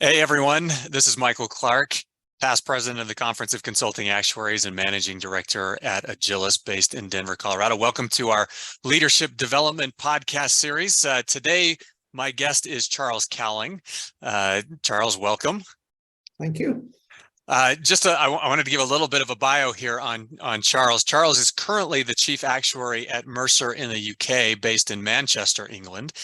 Hey everyone, this is Michael Clark, past president of the Conference of Consulting Actuaries and managing director at Agilis based in Denver, Colorado. Welcome to our Leadership Development podcast series. Today, my guest is Charles Cowling. Charles, welcome. Thank you. I wanted to give a little bit of a bio here on Charles. Charles is currently the chief actuary at Mercer in the UK, based in Manchester, England.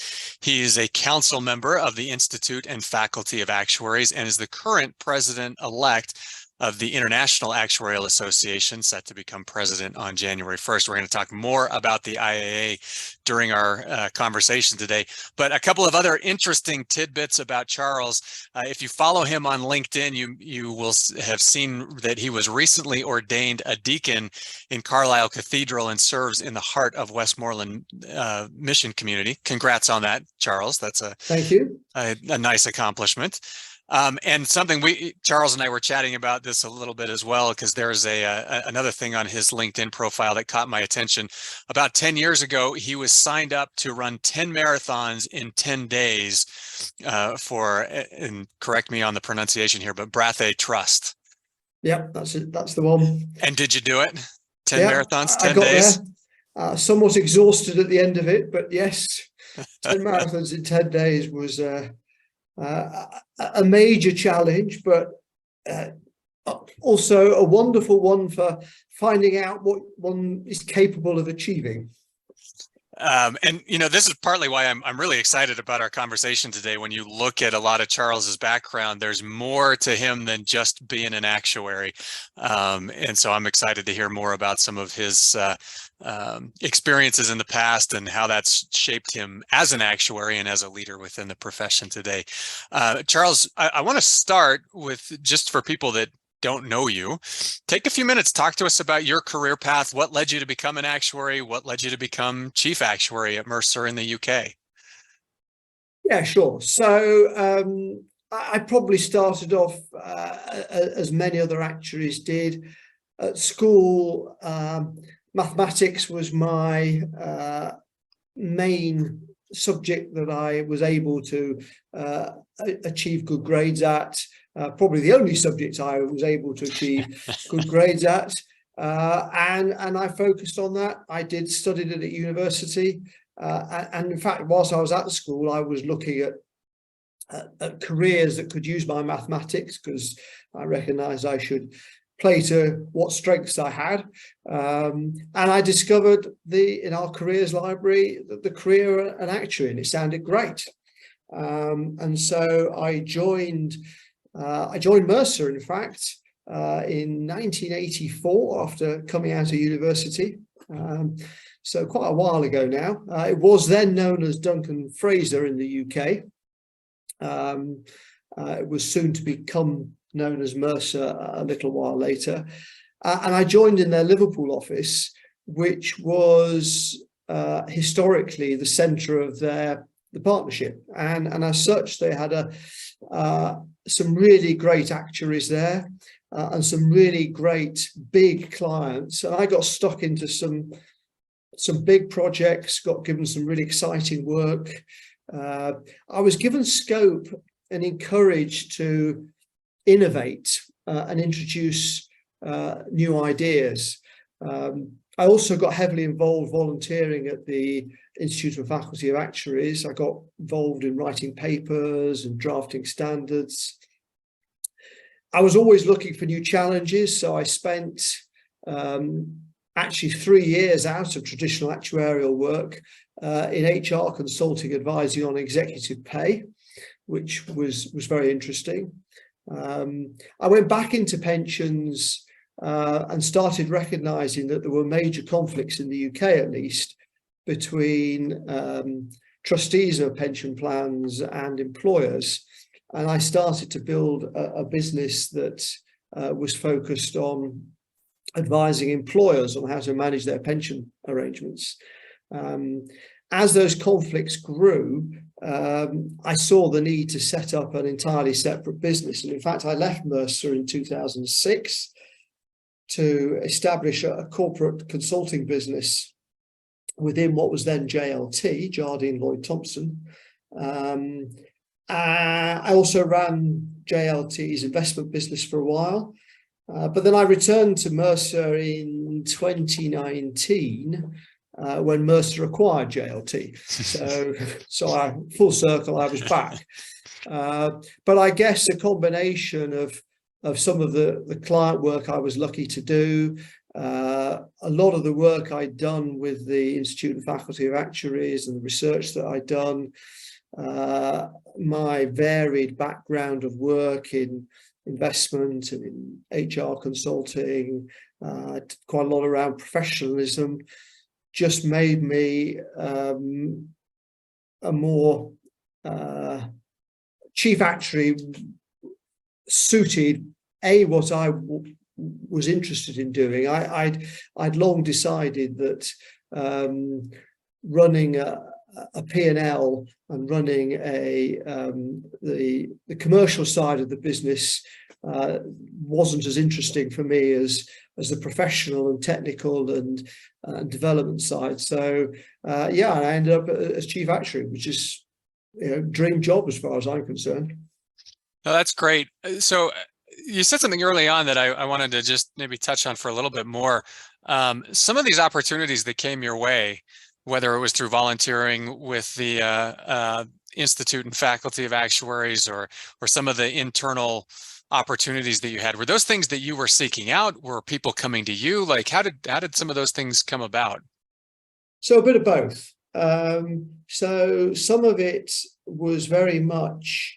He is a council member of the Institute and Faculty of Actuaries and is the current president-elect of the International Actuarial Association, set to become president on January 1st. We're going to talk more about the IAA during our conversation today. But a couple of other interesting tidbits about Charles. If you follow him on LinkedIn, you will have seen that he was recently ordained a deacon in Carlisle Cathedral and serves in the heart of Westmoreland mission community. Congrats on that, Charles. That's Thank you. A nice accomplishment. And something Charles and I were chatting about this a little bit as well, because there's another thing on his LinkedIn profile that caught my attention. About 10 years ago, he was signed up to run 10 marathons in 10 days and correct me on the pronunciation here, but Brathay Trust. Yep, that's it. That's the one. And did you do it? 10 marathons, 10 I got days? There. Somewhat exhausted at the end of it, but yes, 10 marathons in 10 days was a major challenge, but also a wonderful one for finding out what one is capable of achieving. And this is partly why I'm really excited about our conversation today. When you look at a lot of Charles's background, there's more to him than just being an actuary, and so I'm excited to hear more about some of his experiences in the past and how that's shaped him as an actuary and as a leader within the profession today. Charles, I want to start with, just for people that don't know you, take a few minutes, talk to us about your career path. What led you to become an actuary? What led you to become chief actuary at Mercer in the UK? Yeah, sure. So I probably started off as many other actuaries did. At school, mathematics was my main subject that I was able to achieve good grades at. Probably the only subject I was able to achieve good grades at, and I focused on that. I studied it at university, and in fact, whilst I was at the school, I was looking at careers that could use my mathematics, because I recognised I should play to what strengths I had, and I discovered in our careers library the career an actuary, and it sounded great, and so I joined Mercer, in fact, in 1984 after coming out of university. So quite a while ago now. It was then known as Duncan Fraser in the UK. It was soon to become known as Mercer a little while later. And I joined in their Liverpool office, which was historically the centre of the partnership. And as such, they had some really great actuaries there, and some really great big clients. And I got stuck into some big projects, got given some really exciting work. I was given scope and encouraged to innovate and introduce new ideas. I also got heavily involved volunteering at the Institute and Faculty of Actuaries. I got involved in writing papers and drafting standards. I was always looking for new challenges, so I spent actually 3 years out of traditional actuarial work in HR consulting, advising on executive pay, which was very interesting. I went back into pensions and started recognising that there were major conflicts in the UK, at least, between trustees of pension plans and employers. And I started to build a business that was focused on advising employers on how to manage their pension arrangements. As those conflicts grew, I saw the need to set up an entirely separate business. And in fact, I left Mercer in 2006 to establish a corporate consulting business within what was then JLT, Jardine Lloyd Thompson. I also ran JLT's investment business for a while, but then I returned to Mercer in 2019 when Mercer acquired JLT. So I, full circle, I was back. But I guess a combination of some of the client work I was lucky to do, a lot of the work I'd done with the Institute and Faculty of Actuaries and the research that I'd done, my varied background of work in investment and in HR consulting, quite a lot around professionalism, just made me a more chief actuary suited what I was interested in doing. I'd long decided that running a P&L and running the commercial side of the business wasn't as interesting for me as the professional and technical and development side. So yeah, I ended up as chief actuary, which is, you know, dream job as far as I'm concerned. No, that's great. So you said something early on that I wanted to just maybe touch on for a little bit more. Some of these opportunities that came your way, whether it was through volunteering with the Institute and Faculty of Actuaries or some of the internal opportunities that you had, were those things that you were seeking out? Were people coming to you? Like, how did some of those things come about? So a bit of both. So some of it was very much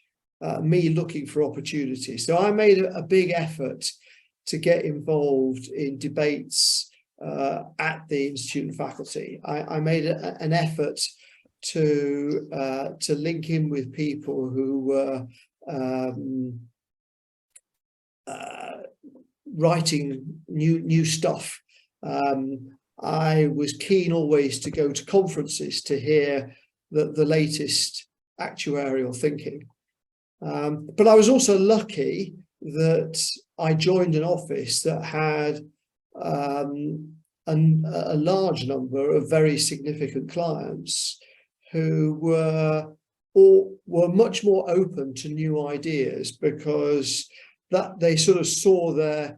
me looking for opportunities. So I made a big effort to get involved in debates at the Institute and Faculty. I made an effort to link in with people who were writing new stuff. I was keen always to go to conferences to hear the latest actuarial thinking. But I was also lucky that I joined an office that had a large number of very significant clients who were much more open to new ideas, because that they sort of saw their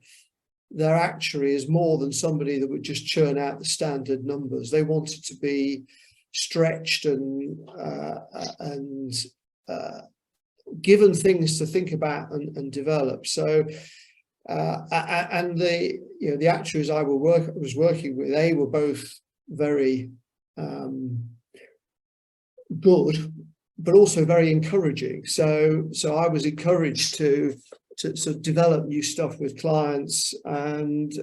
actuary as more than somebody that would just churn out the standard numbers. They wanted to be stretched and given things to think about and develop. So and the actuaries I was working with, they were both very good, but also very encouraging. So I was encouraged to sort of develop new stuff with clients, and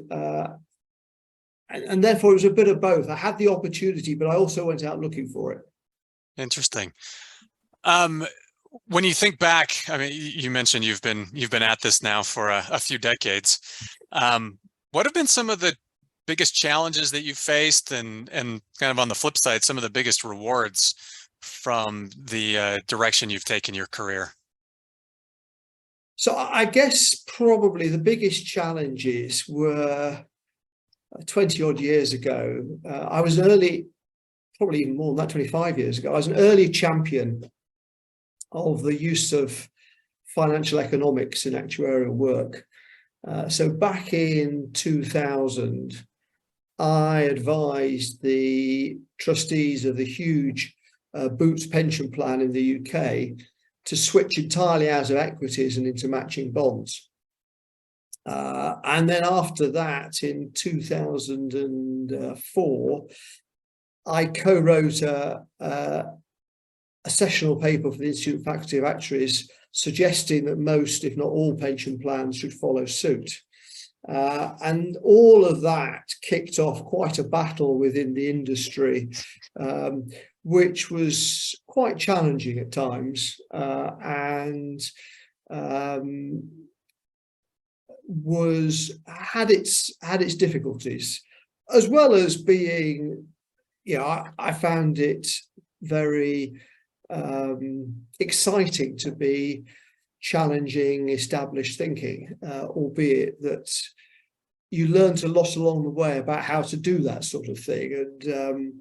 therefore it was a bit of both. I had the opportunity, but I also went out looking for it. Interesting. When you think back, I mean, you mentioned you've been at this now for a few decades. What have been some of the biggest challenges that you've faced, and kind of on the flip side, some of the biggest rewards from the direction you've taken your career? So I guess probably the biggest challenges were 20 odd years ago. I was probably even more than that, 25 years ago, I was an early champion of the use of financial economics in actuarial work. So back in 2000, I advised the trustees of the huge Boots pension plan in the UK to switch entirely out of equities and into matching bonds. And then after that, in 2004, I co-wrote a sessional paper for the Institute and Faculty of Actuaries, suggesting that most, if not all, pension plans should follow suit. And all of that kicked off quite a battle within the industry, which was quite challenging at times, and had its difficulties, as well as being, I found it very exciting to be challenging established thinking, albeit that you learned a lot along the way about how to do that sort of thing. And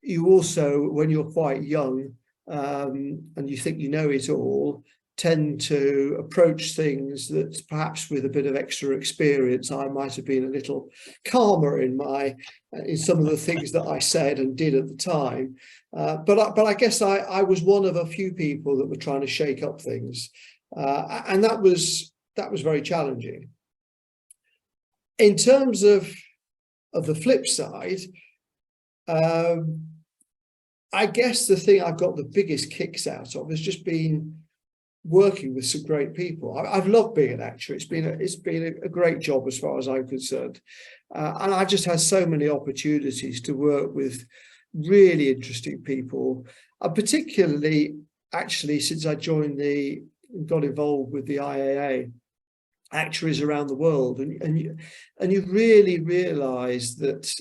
you also, when you're quite young, and you think you know it all, tend to approach things that perhaps with a bit of extra experience, I might have been a little calmer in some of the things that I said and did at the time. But I guess I was one of a few people that were trying to shake up things, and that was very challenging. In terms of the flip side, I guess the thing I've got the biggest kicks out of has just been working with some great people. I've loved being an actuary. It's been a great job as far as I'm concerned, and I've just had so many opportunities to work with really interesting people, particularly actually since I got involved with the IAA, actuaries around the world, and you really realise that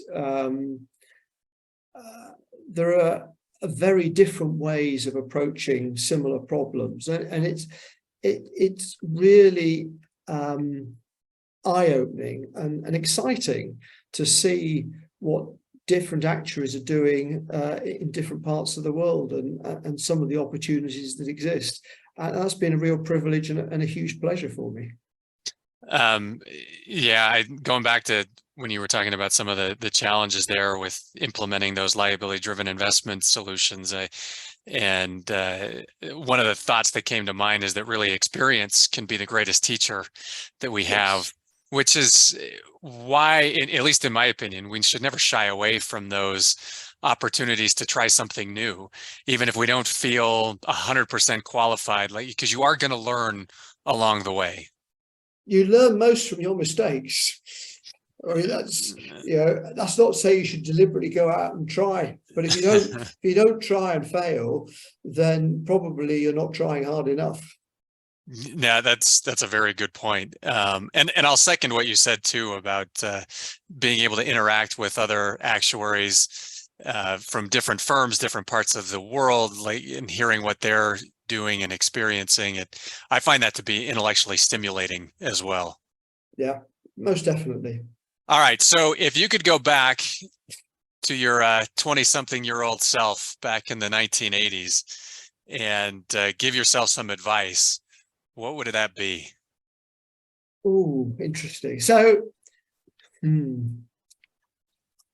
there are very different ways of approaching similar problems, and it's really eye-opening and exciting to see what different actuaries are doing in different parts of the world, and some of the opportunities that exist. And that's been a real privilege and a huge pleasure for me. Yeah, going back to when you were talking about some of the challenges there with implementing those liability-driven investment solutions, and one of the thoughts that came to mind is that really experience can be the greatest teacher that we have, which is why, at least in my opinion, we should never shy away from those opportunities to try something new, even if we don't feel 100% qualified, because you are going to learn along the way. You learn most from your mistakes. I mean, that's not to say you should deliberately go out and try, but if you don't try and fail, then probably you're not trying hard enough. Yeah, that's a very good point. And I'll second what you said too about being able to interact with other actuaries from different firms, different parts of the world, and hearing what they're doing and experiencing it. I find that to be intellectually stimulating as well. Yeah, most definitely. All right, so if you could go back to your 20-something-year-old self back in the 1980s and give yourself some advice, what would that be? Oh, interesting. So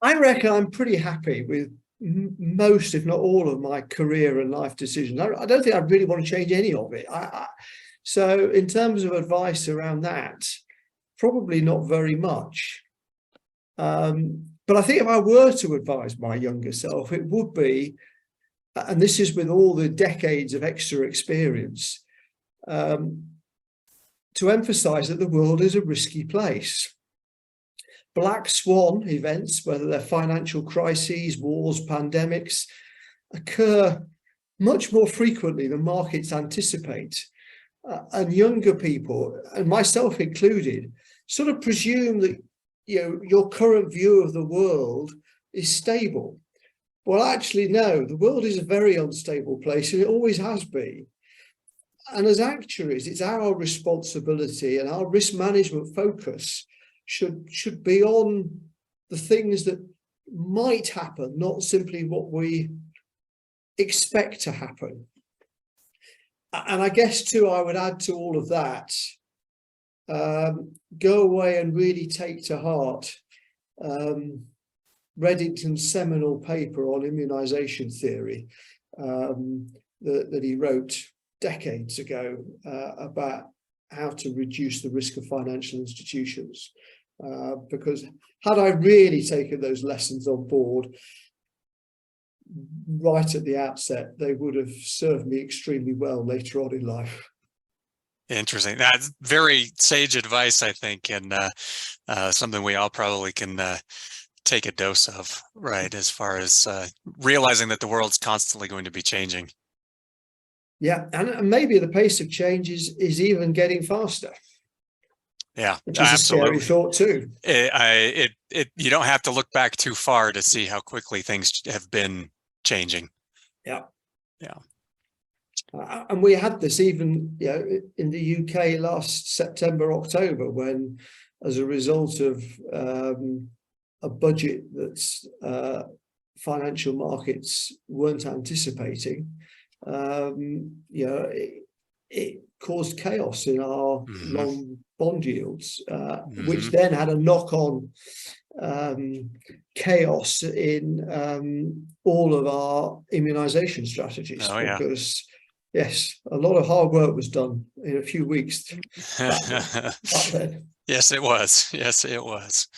I reckon I'm pretty happy with most, if not all, of my career and life decisions. I don't think I really want to change any of it. So in terms of advice around that, probably not very much. But I think if I were to advise my younger self, it would be, and this is with all the decades of extra experience, to emphasize that the world is a risky place. Black swan events, whether they're financial crises, wars, pandemics, occur much more frequently than markets anticipate. And younger people, and myself included, sort of presume that your current view of the world is stable. Well, actually, no, the world is a very unstable place, and it always has been. And as actuaries, it's our responsibility, and our risk management focus should be on the things that might happen, not simply what we expect to happen. And I guess too, I would add to all of that, go away and really take to heart Reddington's seminal paper on immunization theory that he wrote decades ago about how to reduce the risk of financial institutions. Because had I really taken those lessons on board right at the outset, they would have served me extremely well later on in life. Interesting. That's very sage advice, I think, and something we all probably can take a dose of, right, as far as realizing that the world's constantly going to be changing. Yeah, and maybe the pace of change is even getting faster. Yeah, which is absolutely. A scary thought too. You don't have to look back too far to see how quickly things have been changing. Yeah. Yeah. And we had this even in the UK last September, October, when, as a result of a budget that's financial markets weren't anticipating, you know, it caused chaos in our long bond yields, which then had a knock-on chaos in all of our immunization strategies, because yes, a lot of hard work was done in a few weeks back then. Yes, it was. Yes, it was.